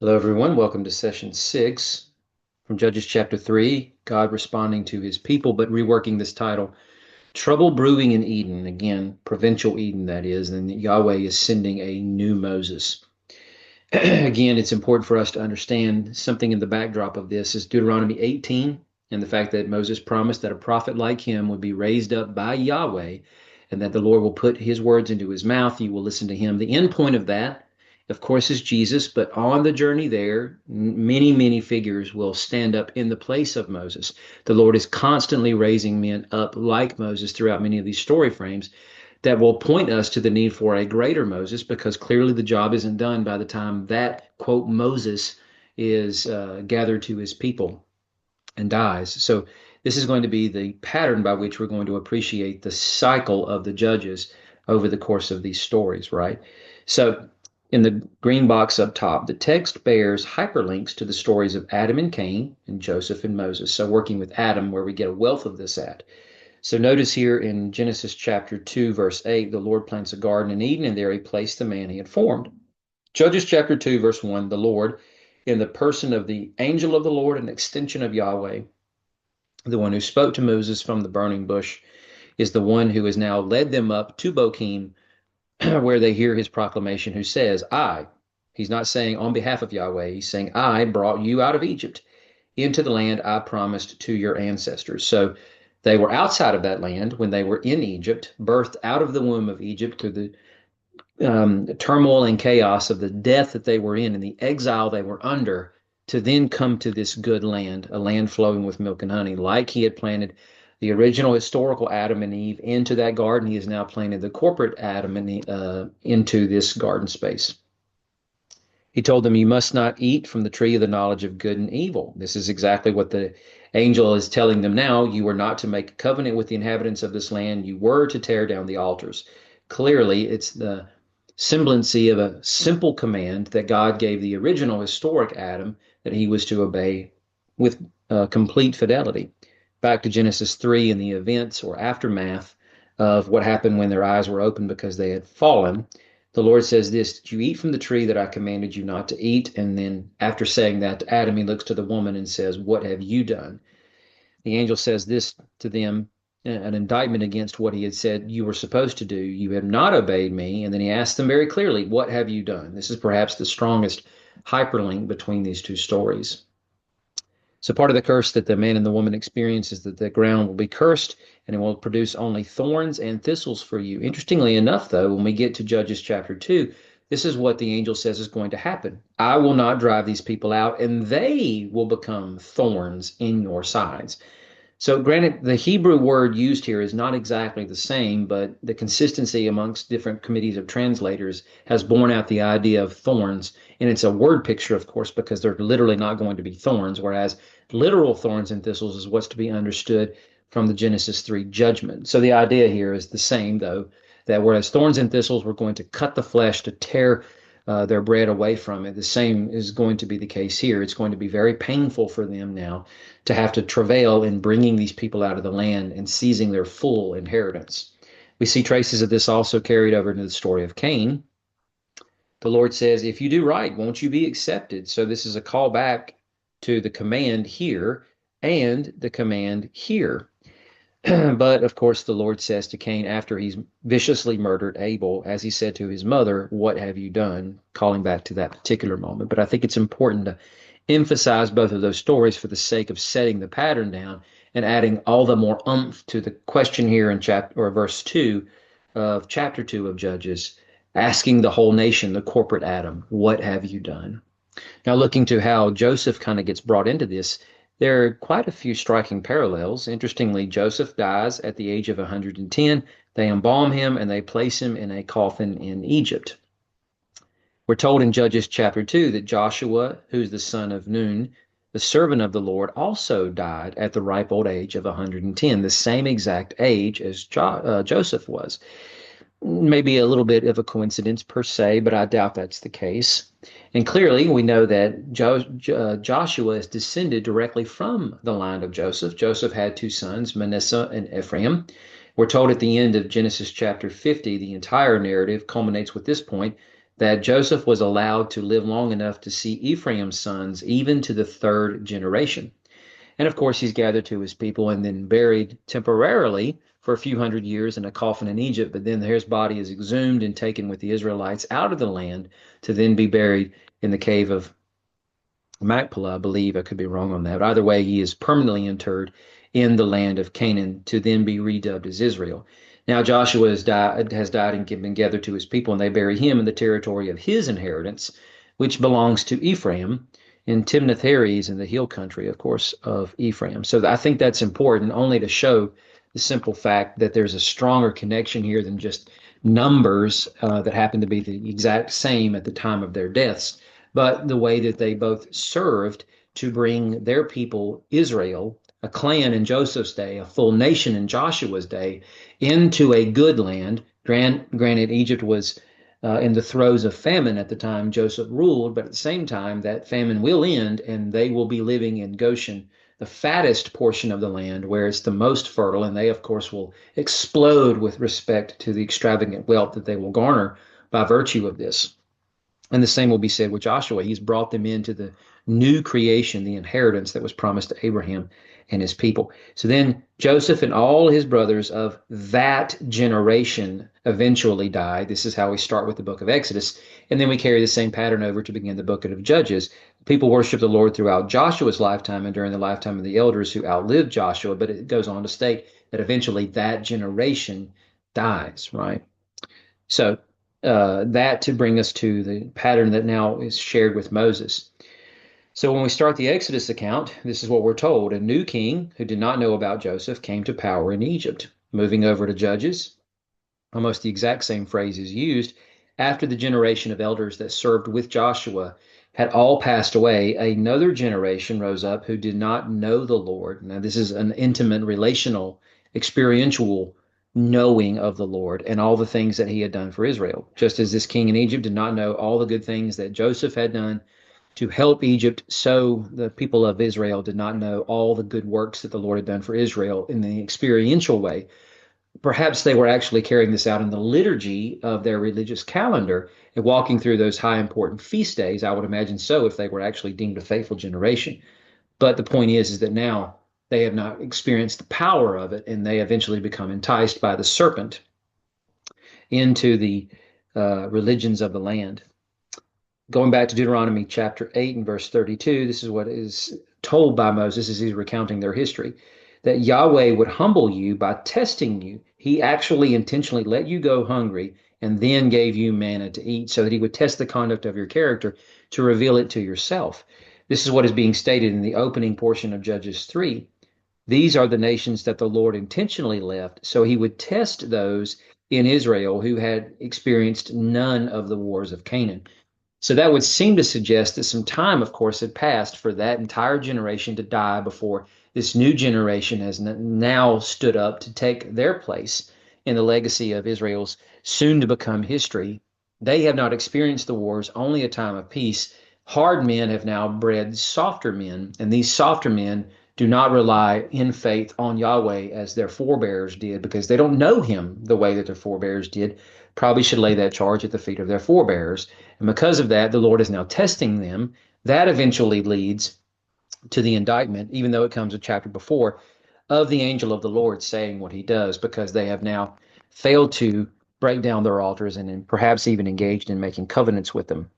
Hello, everyone. Welcome to session 6 from Judges chapter 3. God responding to his people, but reworking this title, Trouble Brewing in Eden. Again, provincial Eden, that is. And Yahweh is sending a new Moses. Again, it's important for us to understand something in the backdrop of this is Deuteronomy 18 and the fact that Moses promised that a prophet like him would be raised up by Yahweh and that the Lord will put his words into his mouth. You will listen to him. The end point of that, of course, is Jesus, but on the journey there, many, many figures will stand up in the place of Moses. The Lord is constantly raising men up like Moses throughout many of these story frames that will point us to the need for a greater Moses, because clearly the job isn't done by the time that, quote, Moses is gathered to his people and dies. So this is going to be the pattern by which we're going to appreciate the cycle of the judges over the course of these stories, right? So in the green box up top, the text bears hyperlinks to the stories of Adam and Cain and Joseph and Moses. So working with Adam, where we get a wealth of this at. So notice here in Genesis chapter 2, verse 8, the Lord plants a garden in Eden, and there he placed the man he had formed. Judges chapter 2, verse 1, the Lord, in the person of the angel of the Lord, an extension of Yahweh, the one who spoke to Moses from the burning bush, is the one who has now led them up to Bochim, where they hear his proclamation, who says, he's not saying on behalf of Yahweh, he's saying, I brought you out of Egypt into the land I promised to your ancestors. So they were outside of that land when they were in Egypt, birthed out of the womb of Egypt through the turmoil and chaos of the death that they were in and the exile they were under, to then come to this good land, a land flowing with milk and honey, like he had planted the original historical Adam and Eve into that garden. He has now planted the corporate Adam and Eve, into this garden space. He told them, you must not eat from the tree of the knowledge of good and evil. This is exactly what the angel is telling them now. You were not to make a covenant with the inhabitants of this land. You were to tear down the altars. Clearly, it's the semblancy of a simple command that God gave the original historic Adam that he was to obey with complete fidelity. Back to Genesis 3 and the events or aftermath of what happened when their eyes were opened because they had fallen. The Lord says this, did you eat from the tree that I commanded you not to eat? And then after saying that to Adam, he looks to the woman and says, what have you done? The angel says this to them, an indictment against what he had said you were supposed to do. You have not obeyed me. And then he asks them very clearly, what have you done? This is perhaps the strongest hyperlink between these two stories. So part of the curse that the man and the woman experience is that the ground will be cursed and it will produce only thorns and thistles for you. Interestingly enough, though, when we get to Judges chapter 2, this is what the angel says is going to happen. I will not drive these people out, and they will become thorns in your sides. So, granted, the Hebrew word used here is not exactly the same, but the consistency amongst different committees of translators has borne out the idea of thorns. And it's a word picture, of course, because they're literally not going to be thorns, whereas literal thorns and thistles is what's to be understood from the Genesis 3 judgment. So the idea here is the same, though, that whereas thorns and thistles were going to cut the flesh to tear their bread away from it. The same is going to be the case here. It's going to be very painful for them now to have to travail in bringing these people out of the land and seizing their full inheritance. We see traces of this also carried over into the story of Cain. The Lord says, if you do right, won't you be accepted? So this is a call back to the command here and the command here. But of course, the Lord says to Cain after he's viciously murdered Abel, as he said to his mother, what have you done? Calling back to that particular moment. But I think it's important to emphasize both of those stories for the sake of setting the pattern down and adding all the more umph to the question here in chapter or verse 2 of chapter 2 of Judges, asking the whole nation, the corporate Adam, what have you done? Now, looking to how Joseph kind of gets brought into this, there are quite a few striking parallels. Interestingly, Joseph dies at the age of 110. They embalm him and they place him in a coffin in Egypt. We're told in Judges chapter 2 that Joshua, who's the son of Nun, the servant of the Lord, also died at the ripe old age of 110, the same exact age as Joseph was. Maybe a little bit of a coincidence per se, but I doubt that's the case. And clearly, we know that Joshua is descended directly from the line of Joseph. Joseph had two sons, Manasseh and Ephraim. We're told at the end of Genesis chapter 50, the entire narrative culminates with this point, that Joseph was allowed to live long enough to see Ephraim's sons even to the third generation. And of course, he's gathered to his people and then buried temporarily for a few hundred years in a coffin in Egypt. But then his body is exhumed and taken with the Israelites out of the land to then be buried in the cave of Machpelah, I believe. I could be wrong on that. But either way, he is permanently interred in the land of Canaan to then be redubbed as Israel. Now Joshua has died and been gathered to his people, and they bury him in the territory of his inheritance, which belongs to Ephraim in Timnath-Heres in the hill country, of course, of Ephraim. So I think that's important only to show the simple fact that there's a stronger connection here than just numbers that happen to be the exact same at the time of their deaths, but the way that they both served to bring their people, Israel, a clan in Joseph's day, a full nation in Joshua's day, into a good land. Granted, Egypt was in the throes of famine at the time Joseph ruled, but at the same time, that famine will end and they will be living in Goshen, the fattest portion of the land where it's the most fertile. And they, of course, will explode with respect to the extravagant wealth that they will garner by virtue of this. And the same will be said with Joshua. He's brought them into the new creation, the inheritance that was promised to Abraham and his people. So then Joseph and all his brothers of that generation eventually died. This is how we start with the book of Exodus. And then we carry the same pattern over to begin the book of Judges. People worship the Lord throughout Joshua's lifetime and during the lifetime of the elders who outlived Joshua. But it goes on to state that eventually that generation dies, right? So that to bring us to the pattern that now is shared with Moses. So when we start the Exodus account, this is what we're told. A new king who did not know about Joseph came to power in Egypt. Moving over to Judges, almost the exact same phrase is used. After the generation of elders that served with Joshua had all passed away, another generation rose up who did not know the Lord. Now, this is an intimate, relational, experiential knowing of the Lord and all the things that he had done for Israel. Just as this king in Egypt did not know all the good things that Joseph had done to help Egypt, so the people of Israel did not know all the good works that the Lord had done for Israel in the experiential way. Perhaps they were actually carrying this out in the liturgy of their religious calendar and walking through those high important feast days. I would imagine so if they were actually deemed a faithful generation. But the point is that now they have not experienced the power of it, and they eventually become enticed by the serpent into the religions of the land. Going back to Deuteronomy chapter 8 and verse 32, this is what is told by Moses as he's recounting their history, that Yahweh would humble you by testing you. He actually intentionally let you go hungry and then gave you manna to eat so that he would test the conduct of your character to reveal it to yourself. This is what is being stated in the opening portion of Judges 3. These are the nations that the Lord intentionally left so he would test those in Israel who had experienced none of the wars of Canaan. So that would seem to suggest that some time, of course, had passed for that entire generation to die before this new generation has now stood up to take their place in the legacy of Israel's soon to become history. They have not experienced the wars, only a time of peace. Hard men have now bred softer men, and these softer men do not rely in faith on Yahweh as their forebears did because they don't know him the way that their forebears did. Probably should lay that charge at the feet of their forebears. And because of that, the Lord is now testing them. That eventually leads to the indictment, even though it comes a chapter before, of the angel of the Lord saying what he does, because they have now failed to break down their altars and perhaps even engaged in making covenants with them.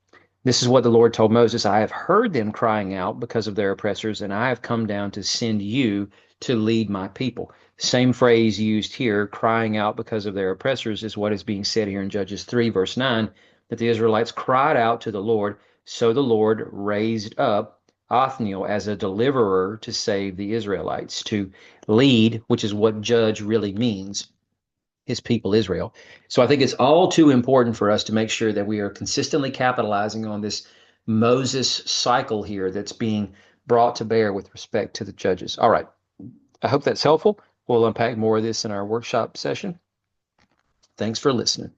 This is what the Lord told Moses, I have heard them crying out because of their oppressors, and I have come down to send you to lead my people. Same phrase used here, crying out because of their oppressors, is what is being said here in Judges 3, verse 9, that the Israelites cried out to the Lord. So the Lord raised up Othniel as a deliverer to save the Israelites, to lead, which is what judge really means, his people Israel. So I think it's all too important for us to make sure that we are consistently capitalizing on this Moses cycle here that's being brought to bear with respect to the judges. All right. I hope that's helpful. We'll unpack more of this in our workshop session. Thanks for listening.